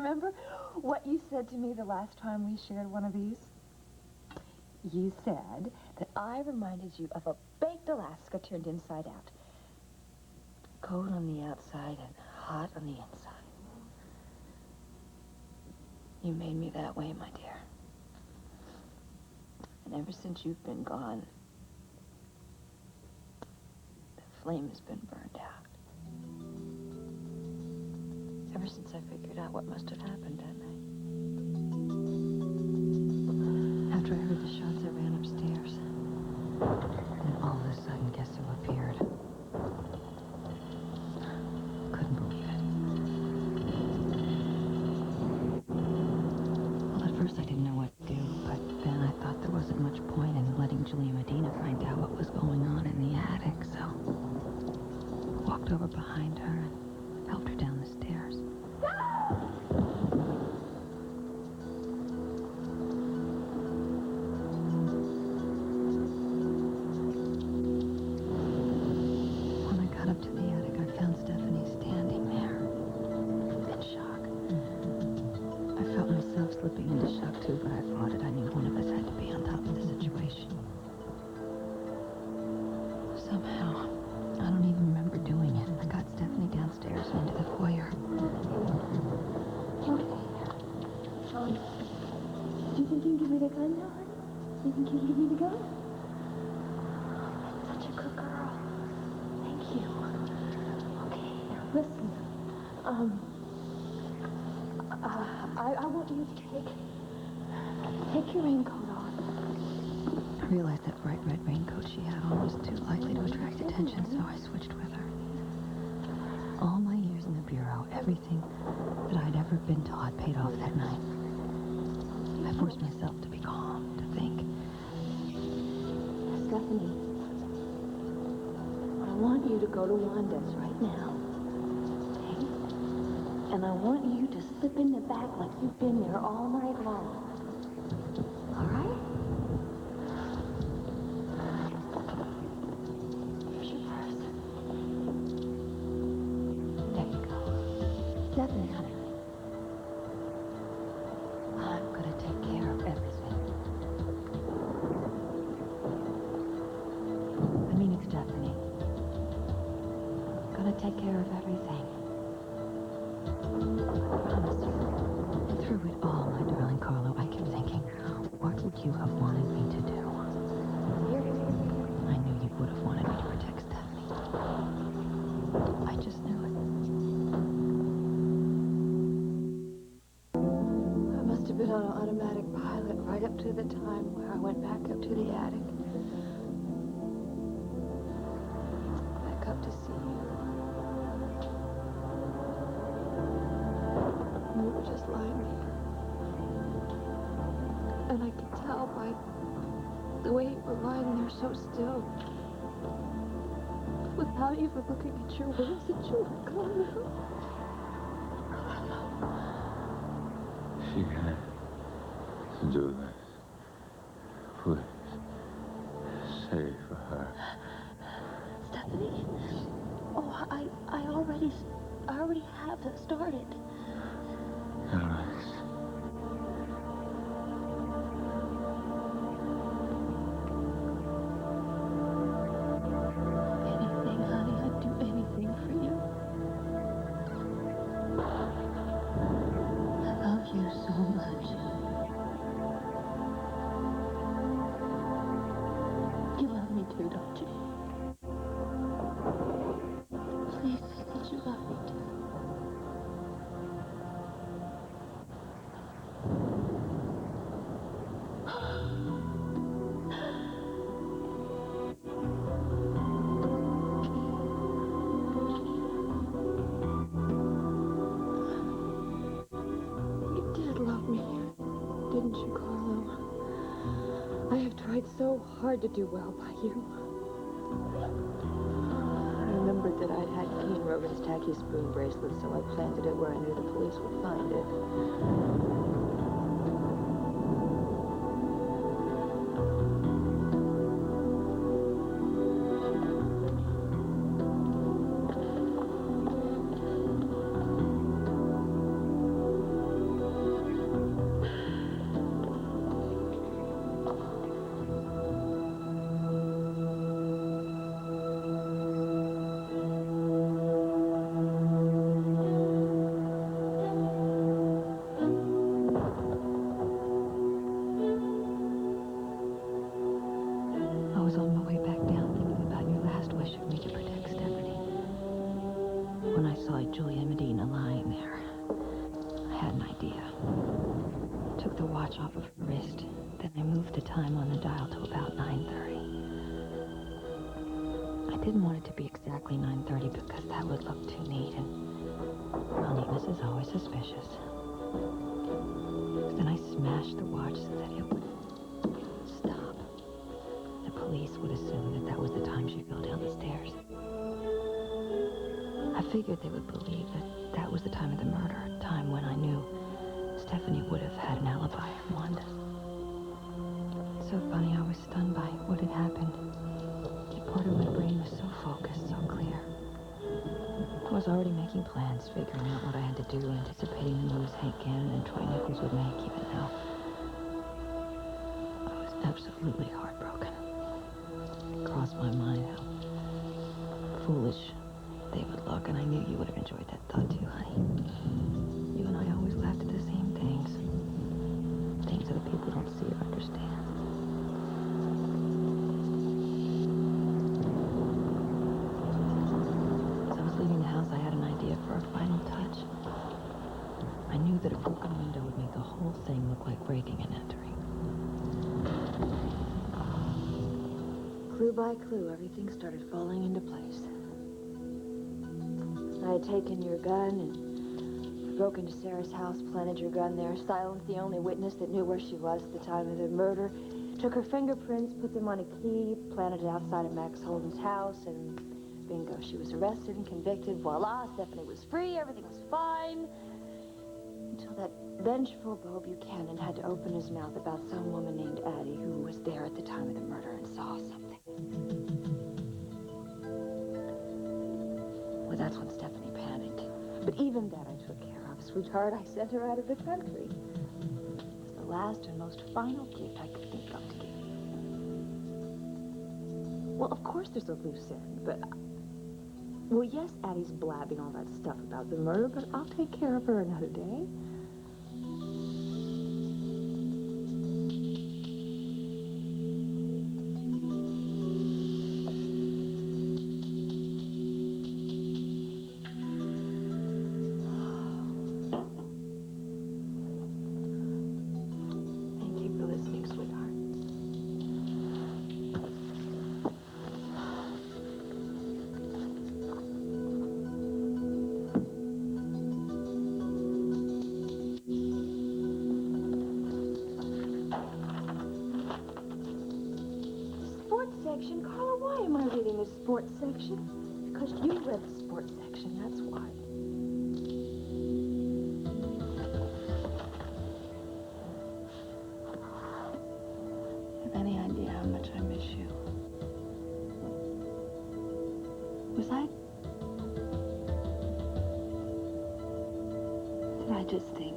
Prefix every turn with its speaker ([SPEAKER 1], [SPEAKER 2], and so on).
[SPEAKER 1] remember what you said to me the last time we shared one of these? You said that I reminded you of a baked Alaska turned inside out. Cold on the outside and hot on the inside. You made me that way, my dear. And ever since you've been gone, the flame has been burned out. Ever since I figured out what must have happened that night. After I heard the shots, I ran upstairs. And all of a sudden, guess who appeared? Couldn't believe it. Well, at first I didn't know what to do, but then I thought there wasn't much point in letting Julia Medina find out what was going on in the attic, so I walked over behind her and helped her down the stairs. When I got up to the attic, I found Stephanie standing there in shock. I felt myself slipping into shock too, but I fought it. I knew one of us had to be on top of the situation. Somehow, I don't even remember doing it. I got Stephanie downstairs and into the foyer. Okay. Do you think you can give me the gun now, honey? You think you can give me the gun? Such a good girl. Thank you. Okay, now listen. I want you to take your raincoat off. I realized that bright red raincoat she had on was too likely to attract attention, so I switched with her. All my years in the Bureau, everything that I'd ever been taught paid off that night. I forced myself to be calm, to think. Stephanie, I want you to go to Wanda's right now, okay? And I want you to slip in the back like you've been there all night long. All right? Here's your purse. There you go. Stephanie, honey. I'm gonna take care of everything. I mean it, Stephanie. Gonna take care of everything. I promise you. And through it all, my darling Carlo, I kept thinking, what would you have wanted me to do? I knew you would have wanted me to protect Stephanie. I just knew it. I must have been on an automatic pilot right up to the time where I went back up to the attic. Back up to see you. And you were just lying there. And I could tell by the way you were lying there so still, without even looking at your words, that you were gone now.
[SPEAKER 2] She can't do this. Please, say for her.
[SPEAKER 1] Stephanie? Oh, I already have started.
[SPEAKER 2] Alex.
[SPEAKER 1] Anything, honey, I'd do anything for you. I love you so much. You love me too, don't you? Please say that you love me too. You did love me, didn't you, Carlo? I have tried so hard to do well by you. I remembered that I'd had Keen Rogan's tacky spoon bracelet, so I planted it where I knew the police would find it. I saw Julia Medina lying there, I had an idea. Took the watch off of her wrist, then I moved the time on the dial to about 9:30. I didn't want it to be exactly 9:30 because that would look too neat, and well, neatness is always suspicious. Then I smashed the watch so that it would stop. The police would assume that that was the time she fell down the stairs. I figured they would believe that that was the time of the murder, a time when I knew Stephanie would have had an alibi in Wanda. So funny, I was stunned by what had happened. A part of my brain was so focused, so clear. I was already making plans, figuring out what I had to do, anticipating the moves Hank Gannon and Troy Nichols would make, even now. I was absolutely heartbroken. It crossed my mind how foolish they would look, and I knew you would have enjoyed that thought too, honey. You and I always laughed at the same things. Things other people don't see or understand. As I was leaving the house, I had an idea for a final touch. I knew that a broken window would make the whole thing look like breaking and entering. Clue by clue, everything started falling into place. I had taken your gun and broke into Sarah's house, planted your gun there, silenced the only witness that knew where she was at the time of the murder, took her fingerprints, put them on a key, planted it outside of Max Holden's house, and bingo, she was arrested and convicted. Voila, Stephanie was free, everything was fine. Until that vengeful Beau Buchanan had to open his mouth about some woman named Addie who was there at the time of the murder and saw something. Well, that's when Stephanie panicked. But even that I took care of, sweetheart. I sent her out of the country. It was the last and most final gift I could think of to give you. Well, of course there's a loose end, but... Well, yes, Addie's blabbing all that stuff about the murder, but I'll take care of her another day. Section. Carlo, why am I reading the sports section? Because you read the sports section, that's why. Have any idea how much I miss you? Was I... Did I just think...